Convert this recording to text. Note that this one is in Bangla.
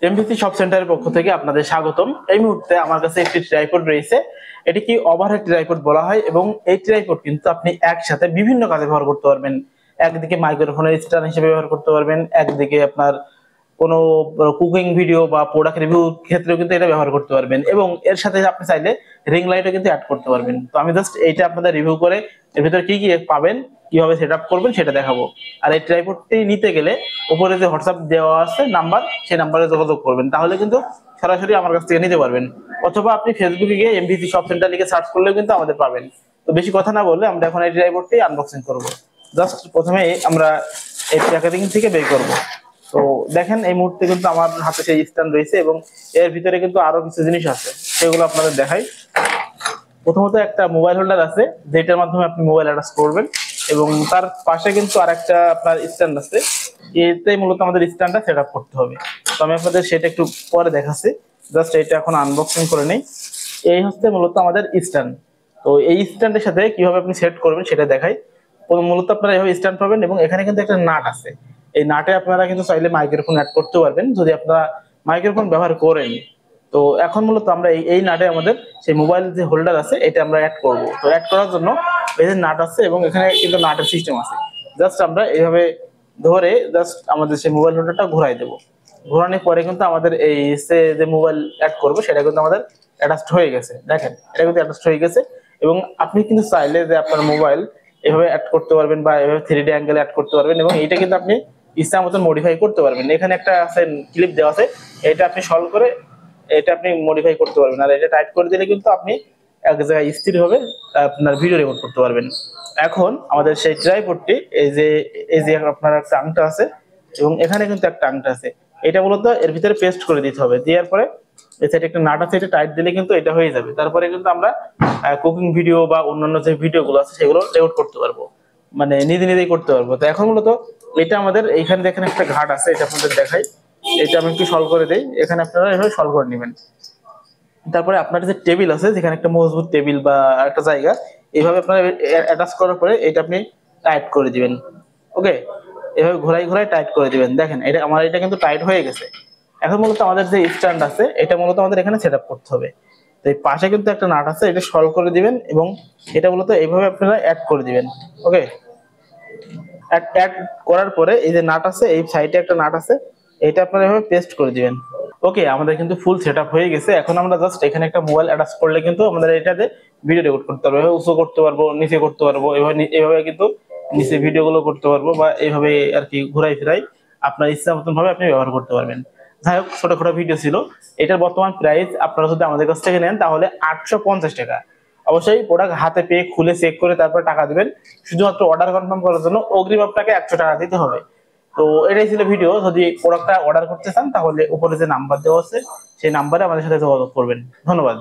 এমভিসি শপ সেন্টারের পক্ষ থেকে আপনাদের স্বাগতম। এই মুহূর্তে আমার কাছে একটি ট্রাইপড রয়েছে। এটি কি ওভারহেড ট্রাইপড বলা হয় এবং এই ট্রাইপড কিন্তু আপনি একসাথে বিভিন্ন কাজে ব্যবহার করতে পারবেন। একদিকে মাইক্রোফোনের স্ট্যান্ড হিসেবে ব্যবহার করতে পারবেন, একদিকে আপনার কোনো কুকিং ভিডিও বা প্রোডাক্ট রিভিউ ক্ষেত্রেও কিন্তু এটা ব্যবহার করতে পারবেন এবং এর সাথে আপনি চাইলে রিং লাইটও কিন্তু অ্যাড করতে পারবেন। তো আমি জাস্ট এইটা আপনাদের রিভিউ করে এর ভিতরে কি কি পাবেন, কিভাবে সেট আপ করবেন সেটা দেখাবো। আর এই ট্রাইপডটি নিতে গেলে উপরে যে হোয়াটসঅ্যাপ দেওয়া আছে নাম্বার, সেই নাম্বারে যোগাযোগ করবেন, তাহলে কিন্তু সরাসরি আমার কাছ থেকে নিতে পারবেন। অথবা আপনি ফেসবুকে গিয়ে এমভিসি শপ সেন্টার লিখে সার্চ করলেও কিন্তু আমাদের পাবেন। তো বেশি কথা না বললে আমরা এখন এই ট্রাইপডটি আনবক্সিং করব। জাস্ট প্রথমে আমরা এই প্যাকেজিং থেকে বের করব। তো দেখেন এই মুহূর্তে কিন্তু আমার হাতে সেই স্ট্যান্ড রয়েছে এবং এর ভিতরে কিন্তু আরো কিছু জিনিস আছে, সেগুলো আপনাদের দেখাই। প্রথমত একটা মোবাইল হোল্ডার আছে, যেটার মাধ্যমে আপনি মোবাইল অ্যাটাচ করবেন এবং তার পাশে কিন্তু আরেকটা আপনার স্ট্যান্ড আছে। এটাই মূলত আমাদের স্ট্যান্ডটা সেট আপ করতে হবে। তো আমি আপনাদের সেটা একটু পরে দেখাচ্ছি। জাস্ট এটা এখন আনবক্সিং করে নেই। এই হচ্ছে মূলত আমাদের স্ট্যান্ড। তো এই স্ট্যান্ডের সাথে কিভাবে আপনি সেট করবেন সেটা দেখাই। মূলত আপনারা এইভাবে স্ট্যান্ড পাবেন এবং এখানে কিন্তু একটা নাট আছে। এই নাটে আপনারা কিন্তু চাইলে মাইক্রোফোন অ্যাড করতে পারবেন যদি আপনারা মাইক্রোফোন ব্যবহার করেন। তো এখন মূলত আমরা এই নাটে আমাদের সেই মোবাইল যে হোল্ডার আছে এটা আমরা অ্যাড করব। তো অ্যাড করার জন্য এই যে নাট আছে এবং এখানে কিন্তু নাটের সিস্টেম আছে। জাস্ট আমরা এইভাবে ধরে জাস্ট আমাদের সেই মোবাইল হোল্ডারটা ঘোরাই দেবো। ঘোরানোর পরে কিন্তু আমাদের এই যে মোবাইল অ্যাড করবো সেটা কিন্তু আমাদের অ্যাটাচড হয়ে গেছে। দেখেন এটা কিন্তু অ্যাটাচড হয়ে গেছে এবং আপনি কিন্তু চাইলে যে আপনার মোবাইল এভাবে অ্যাড করতে পারবেন বা এভাবে 3D অ্যাঙ্গেলে অ্যাড করতে পারবেন এবং এইটা কিন্তু আপনি ইচ্ছা মতন মডিফাই করতে পারবেন। এখানে একটা আছে ক্লিপ দেওয়া আছে, এটা আপনি সলভ করে এটা আপনি মডিফাই করতে পারবেন। আর এটা টাইট করে দিলে কিন্তু আপনি এক জায়গায় স্থির হবে আপনার ভিডিও রেকর্ড করতে পারবেন। এখন আমাদের সেই ট্রাইপডটি এই যে আপনার একটা আংটা আছে এবং এখানে কিন্তু একটা আংটা আছে, এটা মূলত এর ভিতরে পেস্ট করে দিতে হবে। দেওয়ার পরে এই সাইডে একটা নাট আছে, এটা টাইট দিলে কিন্তু এটা হয়ে যাবে। তারপরে কিন্তু আমরা কুকিং ভিডিও বা অন্যান্য যে ভিডিওগুলো আছে সেগুলো রেকর্ড করতে পারবো, মানে নিজে নিজেই করতে পারবো। তো এখন মূলত এটা আমাদের এইখানে দেখেন একটা ঘাট আছে, এটা আপনাদের দেখাই। এটা আমি একটু সলভ করে দেই, এখানে আপনারা এভাবে সলভ করে নেবেন। তারপরে আপনার যে টেবিল আছে, যেখানে একটা মজবুত টেবিল বা একটা জায়গা, এইভাবে আপনারা অ্যাটাচ করার পরে এটা আপনি টাইট করে দিবেন। ওকে, এভাবে ঘোরাই ঘোরাই টাইট করে দিবেন। দেখেন এটা আমার এটা কিন্তু টাইট হয়ে গেছে। এখন মূলত আমাদের যে স্ট্যান্ড আছে এটা মূলত আমাদের এখানে সেট আপ করতে হবে। তো এই পাশে কিন্তু একটা নাট আছে, এটা সলভ করে দিবেন এবং এটা মূলত এইভাবে আপনারা অ্যাড করে দিবেন। ওকে, অ্যাড করার পরে এই যে নাট আছে, এই সাইডে একটা নাট আছে, এটা আপনারা এভাবে পেস্ট করে দিবেন। ওকে, আমাদের কিন্তু ফুল সেটআপ হয়ে গেছে। এখন আমরা জাস্ট এখানে একটা মোবাইল অ্যাটাচ করলে কিন্তু আমাদের এটাতে ভিডিও রেকর্ড করতে পারবো, উঁচু করতে পারবো, নিচে করতে পারবো, এইভাবে কিন্তু নিচে ভিডিওগুলো করতে পারবো বা এইভাবে আর কি ঘুরাই ফিরাই আপনার ইচ্ছা মতন ভাবে আপনি ব্যবহার করতে পারবেন। যাই হোক, ছোটখাটো ভিডিও ছিল। এটার বর্তমান প্রাইস আপনারা যদি আমাদের কাছ থেকে নেন তাহলে 850 টাকা। অবশ্যই প্রোডাক্ট হাতে পেয়ে খুলে চেক করে তারপর টাকা দিবেন। শুধুমাত্র অর্ডার কনফার্ম করার জন্য অগ্রিম আপনাকে 100 টাকা দিতে হবে। তো এটাই ছিল ভিডিও। যদি প্রোডাক্টটা অর্ডার করতে চান তাহলে উপরে যে নাম্বার দেওয়া আছে সেই নাম্বারে আমাদের সাথে যোগাযোগ করবেন। ধন্যবাদ।